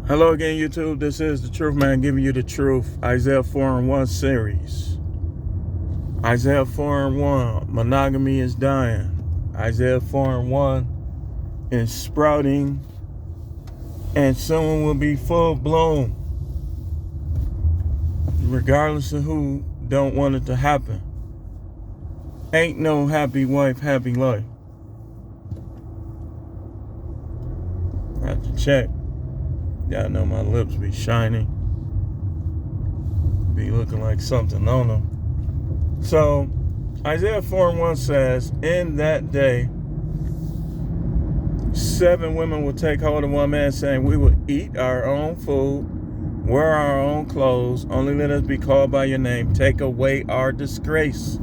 Hello again, YouTube. This is the Truth Man giving you the truth. Isaiah 4:1 series. Isaiah 4:1, monogamy is dying. Isaiah 4:1 is sprouting, and someone will be full blown, regardless of who don't want it to happen. Ain't no happy wife, happy life. I have to check. Y'all know my lips be shining. Be looking like something on them. So, Isaiah 4:1 says, in that day, 7 women will take hold of one man, saying, we will eat our own food, wear our own clothes, only let us be called by your name. Take away our disgrace.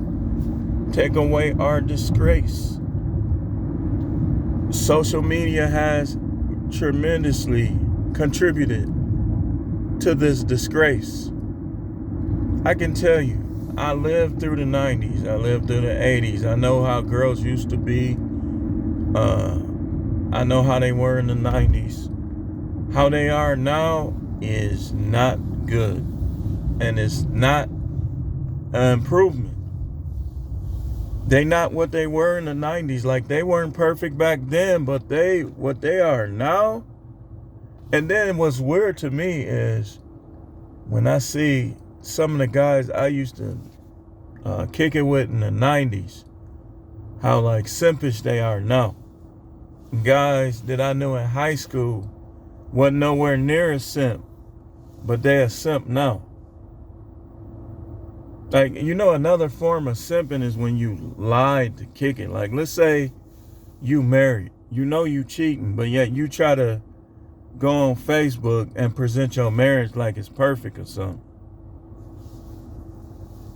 Take away our disgrace. Social media has tremendously contributed to this disgrace. I can tell you, I lived through the 90s. I lived through the 80s. I know how girls used to be. I know how they were in the 90s. How they are now is not good. And it's not an improvement. They not what they were in the 90s. Like, they weren't perfect back then, but what they are now. And then what's weird to me is when I see some of the guys I used to kick it with in the 90s, how like simpish they are now. Guys that I knew in high school wasn't nowhere near a simp, but they a simp now. Like, another form of simping is when you lied to kick it. Like, let's say you married, you cheating, but yet you try to go on Facebook and present your marriage like it's perfect or something.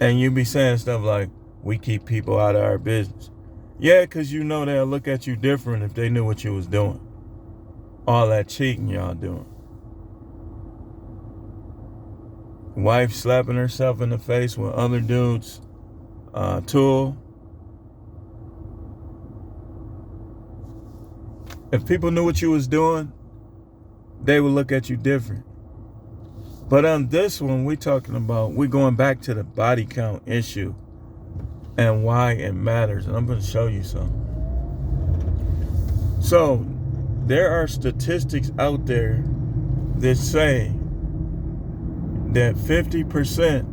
And you be saying stuff like, we keep people out of our business. Yeah, because they'll look at you different if they knew what you was doing. All that cheating y'all doing. Wife slapping herself in the face with other dudes' tool. If people knew what you was doing, they would look at you different. But on this one, we're going back to the body count issue and why it matters. And I'm going to show you something. So, there are statistics out there that say that 50%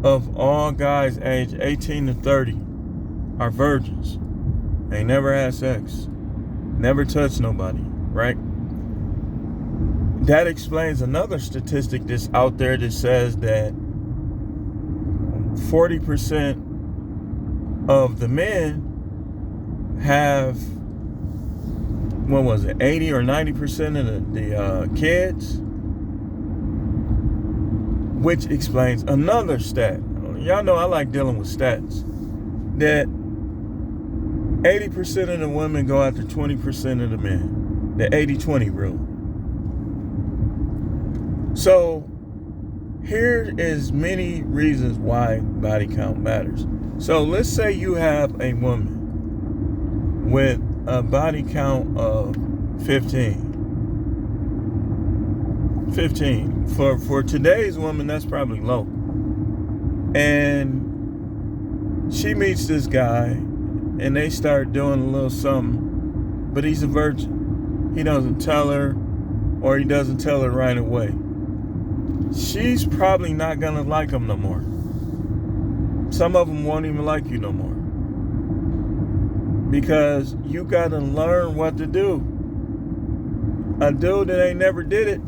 of all guys aged 18 to 30 are virgins. They never had sex. Never touched nobody, right? That explains another statistic that's out there that says that 40% of the men have, 80 or 90% of the kids, which explains another stat. Y'all know I like dealing with stats. That 80% of the women go after 20% of the men. The 80-20 rule. So, here is many reasons why body count matters. So, let's say you have a woman with a body count of 15. 15. For today's woman, that's probably low. And she meets this guy, and they start doing a little something, but he's a virgin. He doesn't tell her, or he doesn't tell her right away. She's probably not going to like him no more. Some of them won't even like you no more. Because you got to learn what to do. A dude that ain't never did it,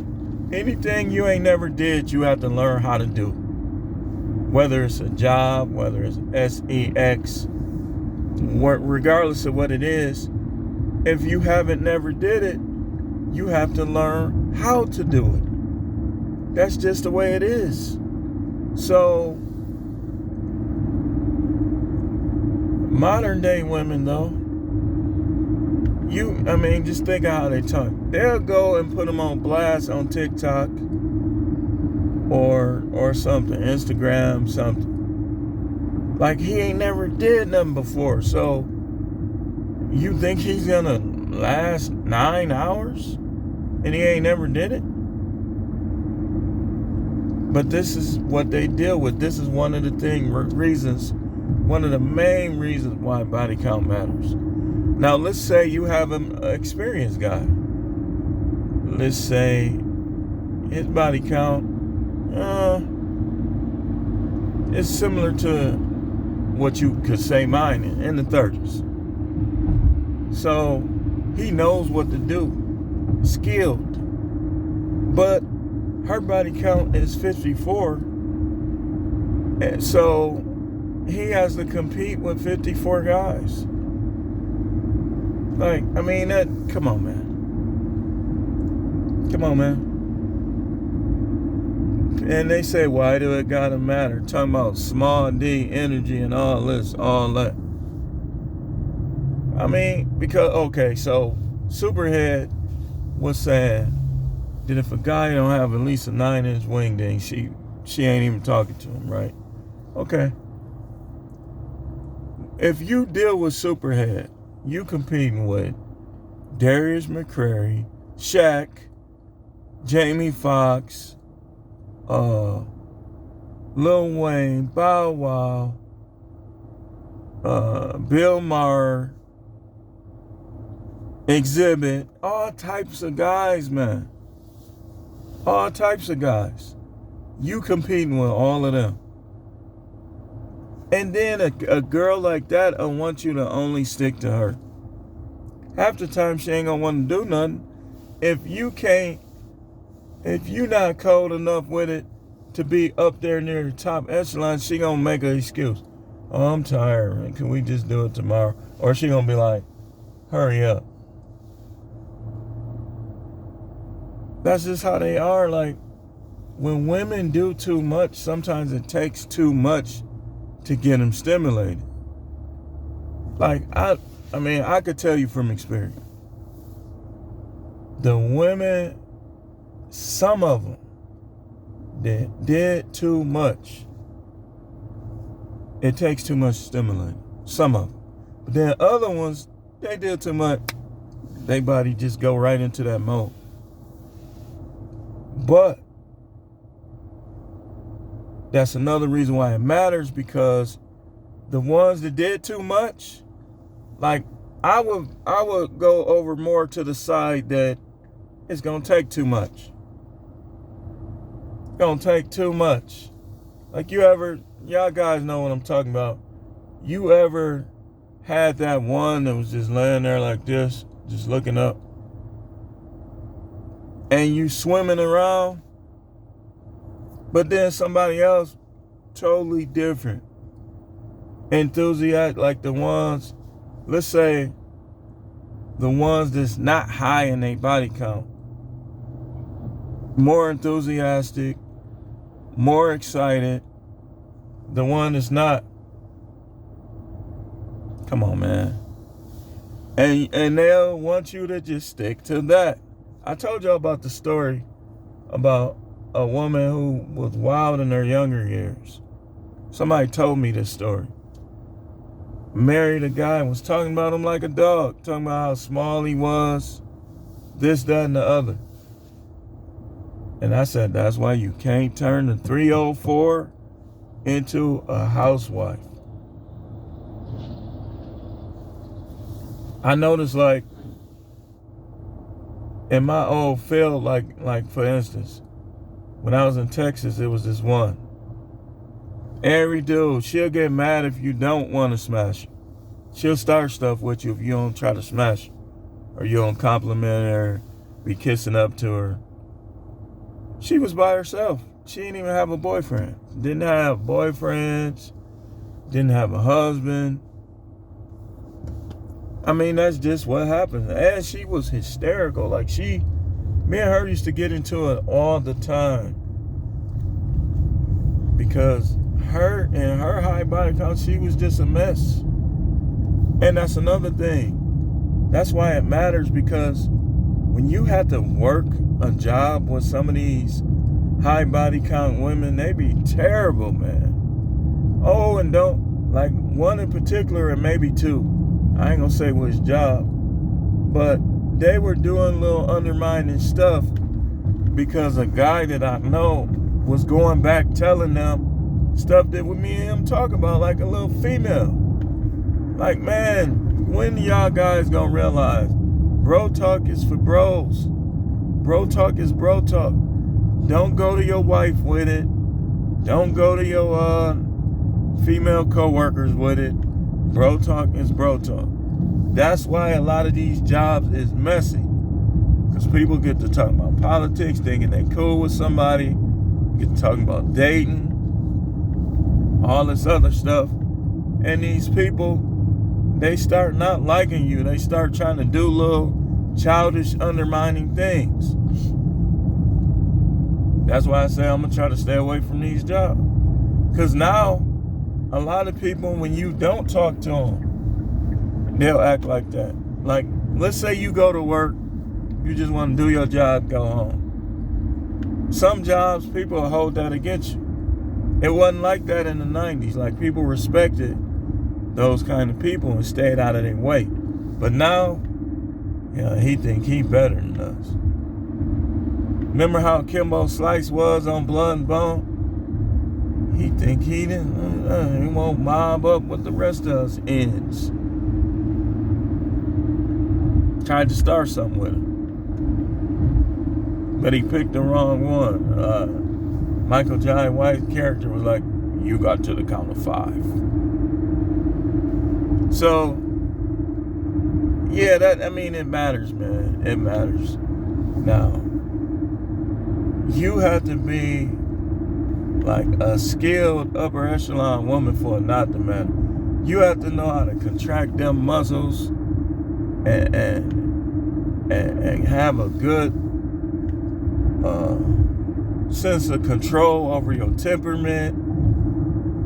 anything you ain't never did, you have to learn how to do. Whether it's a job, whether it's sex, regardless of what it is, if you haven't never did it, you have to learn how to do it. That's just the way it is. So, modern day women though, just think of how they talk. They'll go and put them on blast on TikTok or something, Instagram, something. Like he ain't never did nothing before. So, you think he's gonna last 9 hours? and he ain't never did it. But this is what they deal with. This is one of the reasons, one of the main reasons why body count matters. Now, let's say you have an experienced guy. Let's say his body count is similar to what you could say mine in the 30s. So he knows what to do, skilled. But her body count is 54, and so he has to compete with 54 guys. Like, I mean, come on, man. And they say, why do it gotta matter? Talking about small D, energy, and all this, all that. I mean, because, okay, so Superhead was saying that if a guy don't have at least a 9-inch wing, then she ain't even talking to him, right? Okay. If you deal with Superhead, you competing with Darius McCrary, Shaq, Jamie Foxx, Lil Wayne, Bow Wow, Bill Maher, Exhibit, all types of guys, man. All types of guys. You competing with all of them. And then a girl like that, I want you to only stick to her. Half the time she ain't gonna want to do nothing. If you not cold enough with it to be up there near the top echelon, she gonna make an excuse. Oh, I'm tired, man. Can we just do it tomorrow? Or she gonna be like, hurry up. That's just how they are. Like, when women do too much, sometimes it takes too much to get them stimulated. Like, I mean, I could tell you from experience. The women, some of them, that did too much. It takes too much stimulating. Some of them. But then other ones, they did too much. Their body just go right into that mode. But that's another reason why it matters, because the ones that did too much, like, I would go over more to the side that it's gonna take too much. It's gonna take too much. Like, y'all guys know what I'm talking about. You ever had that one that was just laying there like this, just looking up, and you swimming around, but then somebody else totally different, enthusiastic, like the ones, let's say the ones that's not high in their body count, more enthusiastic, more excited. The one that's not, come on, man. And they'll want you to just stick to that. I told y'all about the story about a woman who was wild in her younger years. Somebody told me this story. Married a guy and was talking about him like a dog, talking about how small he was, this, that, and the other. And I said, that's why you can't turn the 304 into a housewife. I noticed, like, in my old field, like for instance, when I was in Texas, it was this one. Every dude, she'll get mad if you don't want to smash her. She'll start stuff with you if you don't try to smash her, or you don't compliment her, be kissing up to her. She was by herself. She didn't even have a boyfriend. Didn't have boyfriends. Didn't have a husband. I mean, that's just what happened. And she was hysterical. Like, me and her used to get into it all the time. Because her and her high body count, she was just a mess. And that's another thing. That's why it matters, because when you have to work a job with some of these high body count women, they be terrible, man. Oh, and don't, like one in particular, and maybe two, I ain't gonna say what his job, but they were doing little undermining stuff because a guy that I know was going back telling them stuff that with me and him talk about, like a little female. Like, man, when y'all guys gonna realize bro talk is for bros? Bro talk is bro talk. Don't go to your wife with it. Don't go to your female co-workers with it. Bro talk is bro talk. That's why a lot of these jobs is messy. Because people get to talk about politics, thinking they cool with somebody, get to talking about dating, all this other stuff. And these people, they start not liking you. They start trying to do little childish, undermining things. That's why I say I'm going to try to stay away from these jobs. Because now, a lot of people, when you don't talk to them, they'll act like that. Like, let's say you go to work, you just want to do your job, go home. Some jobs, people will hold that against you. It wasn't like that in the 90s. Like, people respected those kind of people and stayed out of their way. But now, he think he better than us. Remember how Kimbo Slice was on Blood and Bone? He think he didn't. He won't mob up with the rest of us ends. Tried to start something with him, but he picked the wrong one. Michael Jai White's character was like, "You got to the count of 5." So, yeah, it matters, man. It matters. Now, you have to be like a skilled upper echelon woman for it not to matter. You have to know how to contract them muscles and have a good sense of control over your temperament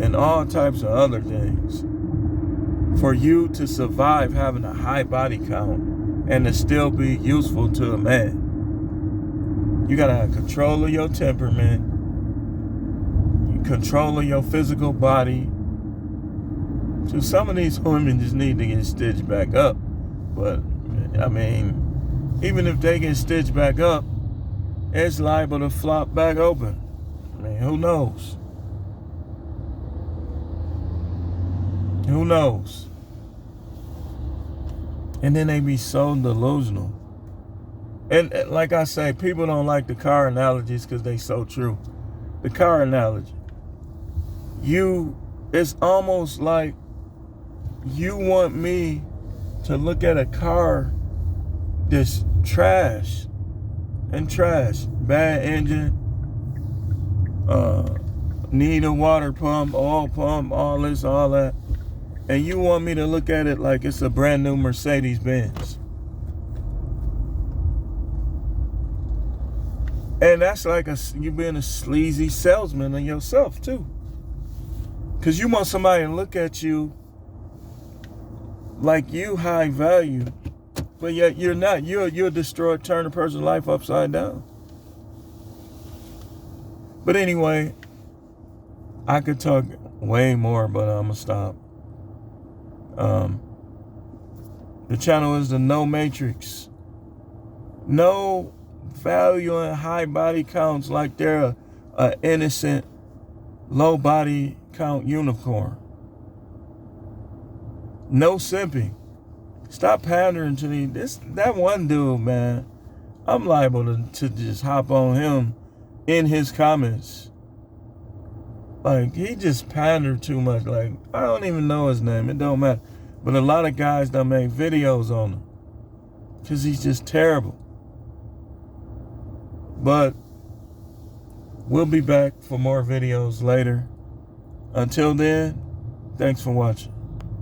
and all types of other things for you to survive having a high body count and to still be useful to a man. You gotta have control of your temperament, control of your physical body. So some of these women just need to get stitched back up. But, even if they get stitched back up, it's liable to flop back open. Who knows? Who knows? And then they be so delusional. And like I say, people don't like the car analogies because they so true. The car analogy. It's almost like you want me to look at a car that's trash. Bad engine, need a water pump, oil pump, all this, all that. And you want me to look at it like it's a brand new Mercedes-Benz. And that's like you being a sleazy salesman of yourself too. Because you want somebody to look at you like you high value, but yet you're not. You'll destroy, turn a person's life upside down. But anyway, I could talk way more, but I'm going to stop. The channel is the No Matrix. No value in high body counts like they're a innocent, low body count unicorn. No simping. Stop pandering to that one dude, man. I'm liable to just hop on him in his comments. Like, he just pandered too much. Like, I don't even know his name. It don't matter. But a lot of guys done make videos on him because he's just terrible. But we'll be back for more videos later. Until then, thanks for watching.